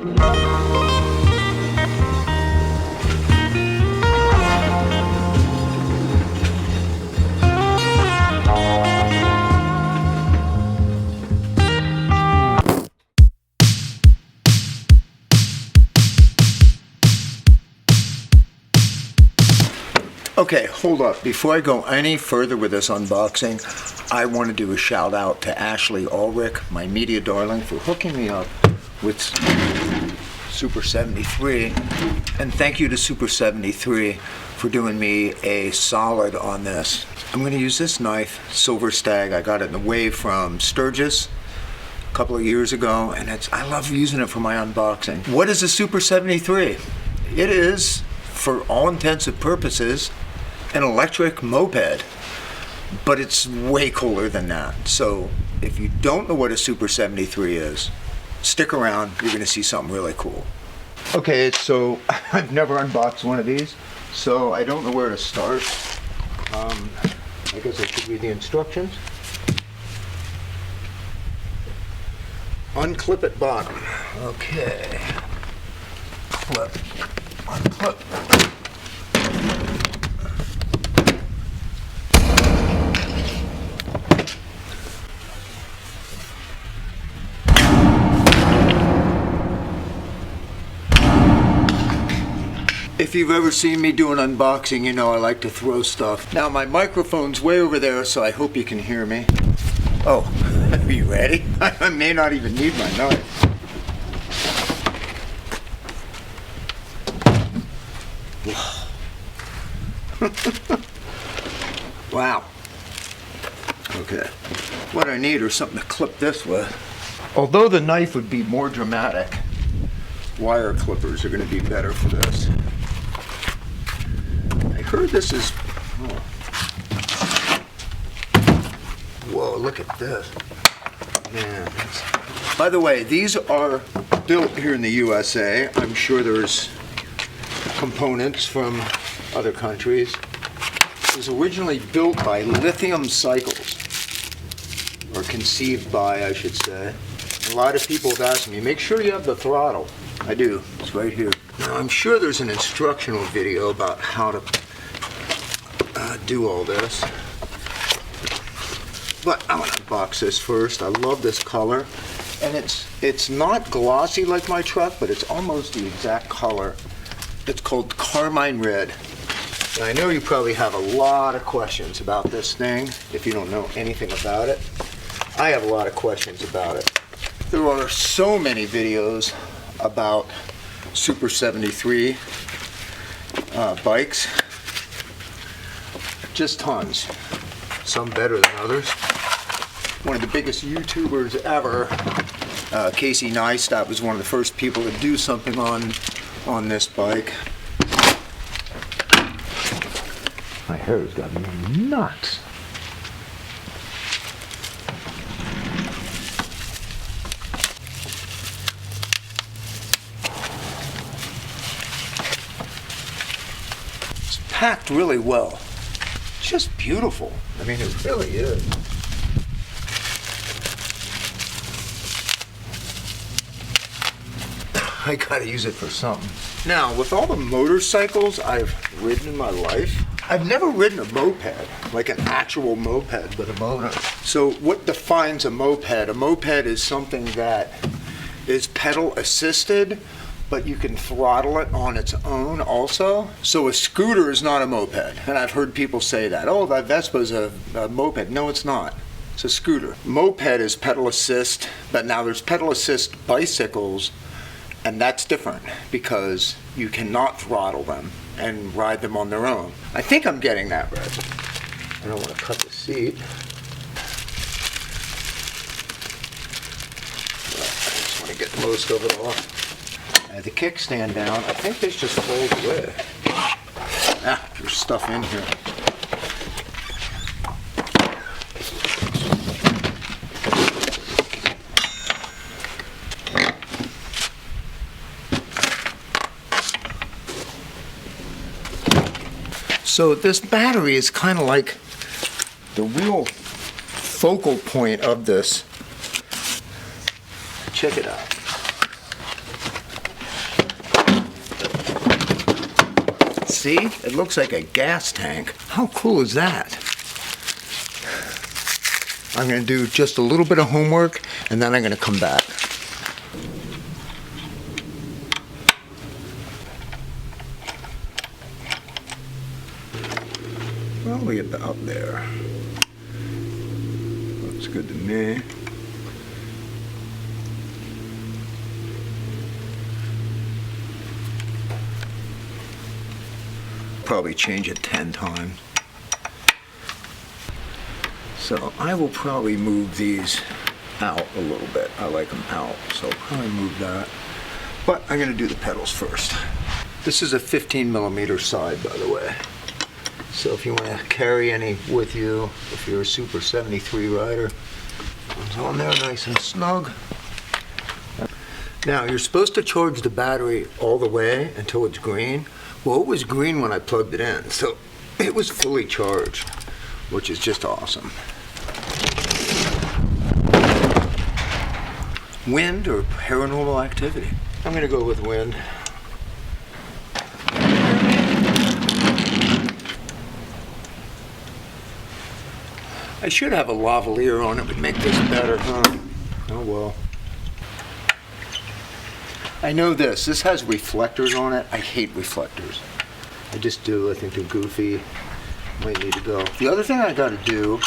Okay, hold up. Before I go any further with this unboxing, I want to do a shout out to Ashley Ulrich, my media darling, for hooking me up with Super 73. And thank you to Super 73 for doing me a solid on this. I'm going to use this knife, Silver Stag. I got it in the Wave from Sturgis a couple of years ago, and I love using it for my unboxing. What is a Super 73? It is, for all intents and purposes, an electric moped, but it's way cooler than that. So if you don't know what a Super 73 is, stick around, you're gonna see something really cool. Okay, so I've never unboxed one of these, so I don't know where to start. I guess I should read the instructions. Unclip at bottom. Okay. Clip. Unclip. If you've ever seen me do an unboxing, you know I like to throw stuff. Now my microphone's way over there, so I hope you can hear me. Oh, are you ready? I may not even need my knife. Wow. Okay. What I need is something to clip this with. Although the knife would be more dramatic, wire clippers are going to be better for this. I heard this is... Oh. Whoa, look at this. Man. By the way, these are built here in the USA. I'm sure there's components from other countries. It was originally built by Lithium Cycles, or conceived by, I should say. A lot of people have asked me, make sure you have the throttle. I do, it's right here. Now I'm sure there's an instructional video about how to do all this. But I'm gonna unbox this first. I love this color. And it's not glossy like my truck, but it's almost the exact color. It's called Carmine Red. And I know you probably have a lot of questions about this thing if you don't know anything about it. I have a lot of questions about it. There are so many videos about Super 73 bikes. Just tons. Some better than others. One of the biggest YouTubers ever, Casey Neistat, was one of the first people to do something on this bike. My hair's got me nuts. It's packed really well. It's just beautiful. I mean, it really is. I gotta use it for something. Now, with all the motorcycles I've ridden in my life, I've never ridden a moped, like an actual moped with a motor. So what defines a moped? A moped is something that is pedal assisted, but you can throttle it on its own also. So a scooter is not a moped, and I've heard people say that. Oh, that Vespa's a moped. No, it's not. It's a scooter. Moped is pedal assist, but now there's pedal assist bicycles, and that's different because you cannot throttle them and ride them on their own. I think I'm getting that right. I don't want to cut the seat. I just want to get most of it off. I have the kickstand down. I think this just folds away. Ah, there's stuff in here. So this battery is kind of like the real focal point of this. Check it out. See? It looks like a gas tank. How cool is that? I'm going to do just a little bit of homework, and then I'm going to come back. Probably about there. Looks good to me. Probably change it 10 times. So I will probably move these out a little bit. I like them out, so I'll probably move that. But I'm going to do the pedals first. This is a 15mm side, by the way. So if you want to carry any with you, if you're a Super 73 rider, it's on there nice and snug. Now, you're supposed to charge the battery all the way until it's green. Well, it was green when I plugged it in, so it was fully charged, which is just awesome. Wind or paranormal activity? I'm going to go with wind. I should have a lavalier on it, would make this better, huh? Oh well. I know this has reflectors on it. I hate reflectors. I just do. I think they're goofy. Might need to go. The other thing I gotta do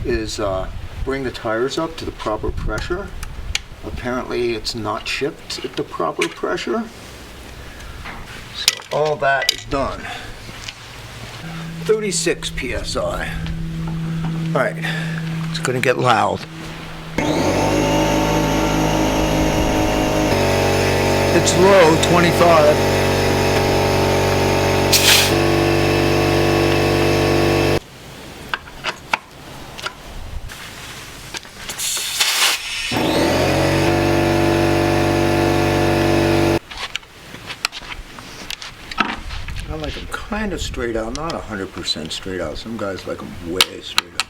is bring the tires up to the proper pressure. Apparently it's not shipped at the proper pressure. So all that is done. 36 PSI. All right, it's gonna get loud. It's low, 25. I like them kind of straight out, not 100% straight out. Some guys like them way straight out.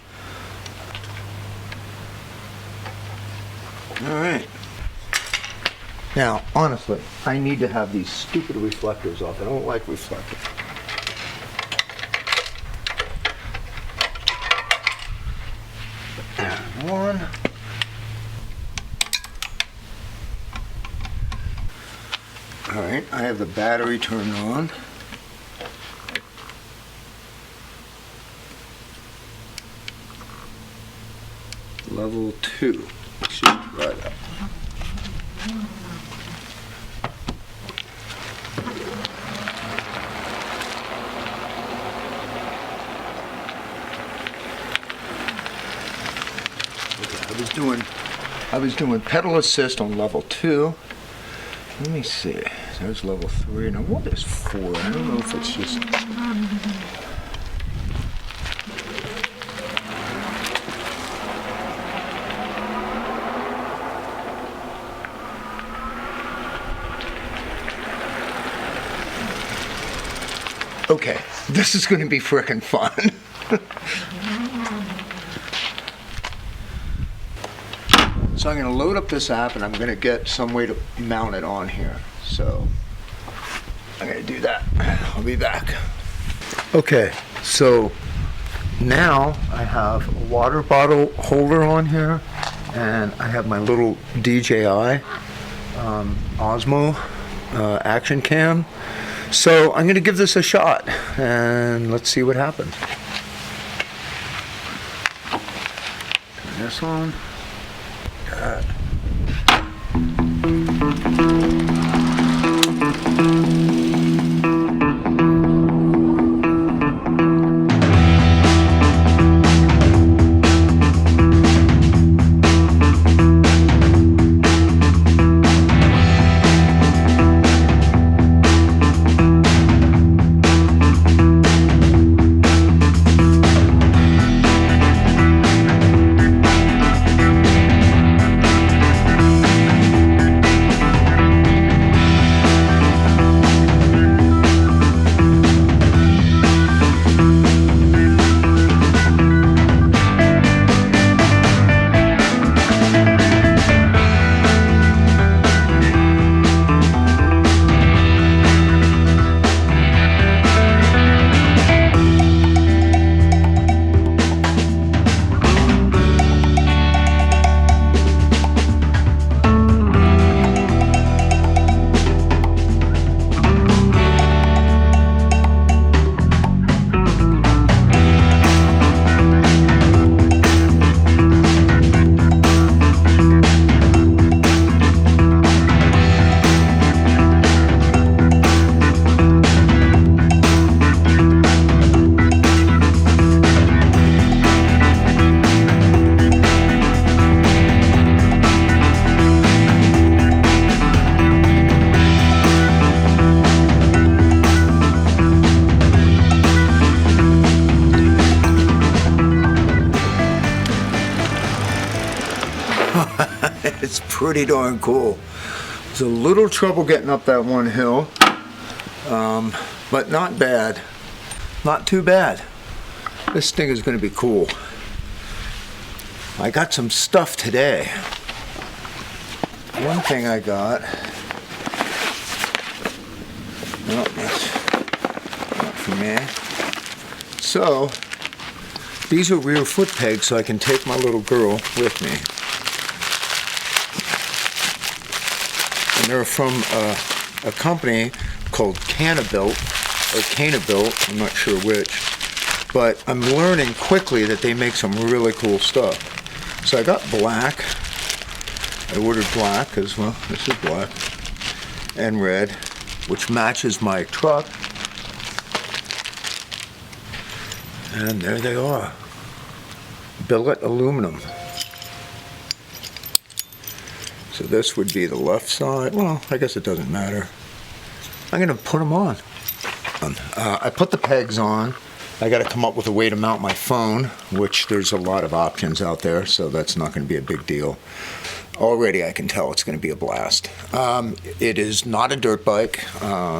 All right. Now, honestly, I need to have these stupid reflectors off. I don't like reflectors. And one. All right, I have the battery turned on. Level 2. Should try that. I was doing pedal assist on level 2. Let me see. There's level 3. Now what is 4? I don't know if it's just... Okay, this is going to be frickin' fun. So I'm going to load up this app and I'm going to get some way to mount it on here. So I'm going to do that. I'll be back. Okay, so now I have a water bottle holder on here and I have my little DJI Osmo action cam. So I'm going to give this a shot and let's see what happens. Turn this on. God. pretty darn cool. There's a little trouble getting up that one hill, but not bad. Not too bad. This thing is going to be cool. I got some stuff today. One thing I got, no, that's not for me. So, these are rear foot pegs so I can take my little girl with me. And they're from a company called Canabuilt, or Canabuilt, I'm not sure which. But I'm learning quickly that they make some really cool stuff. So I got black. I ordered black because, well, this is black. And red, which matches my truck. And there they are. Billet aluminum. So this would be the left side. Well, I guess it doesn't matter. I'm going to put them on. I put the pegs on. I got to come up with a way to mount my phone, which there's a lot of options out there, so that's not going to be a big deal. Already I can tell it's going to be a blast. It is not a dirt bike,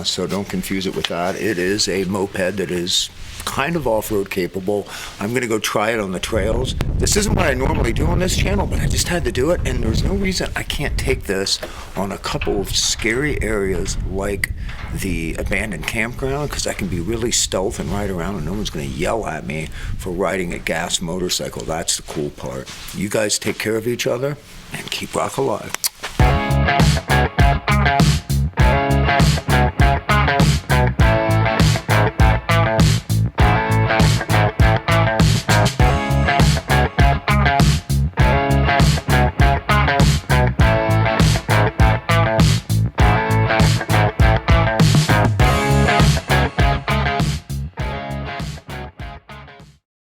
so don't confuse it with that. It is a moped that is kind of off-road capable. I'm going to go try it on the trails. This isn't what I normally do on this channel, but I just had to do it, and there's no reason I can't take this on a couple of scary areas like the abandoned campground, because I can be really stealth and ride around and no one's going to yell at me for riding a gas motorcycle. That's the cool part. You guys take care of each other and keep rock alive.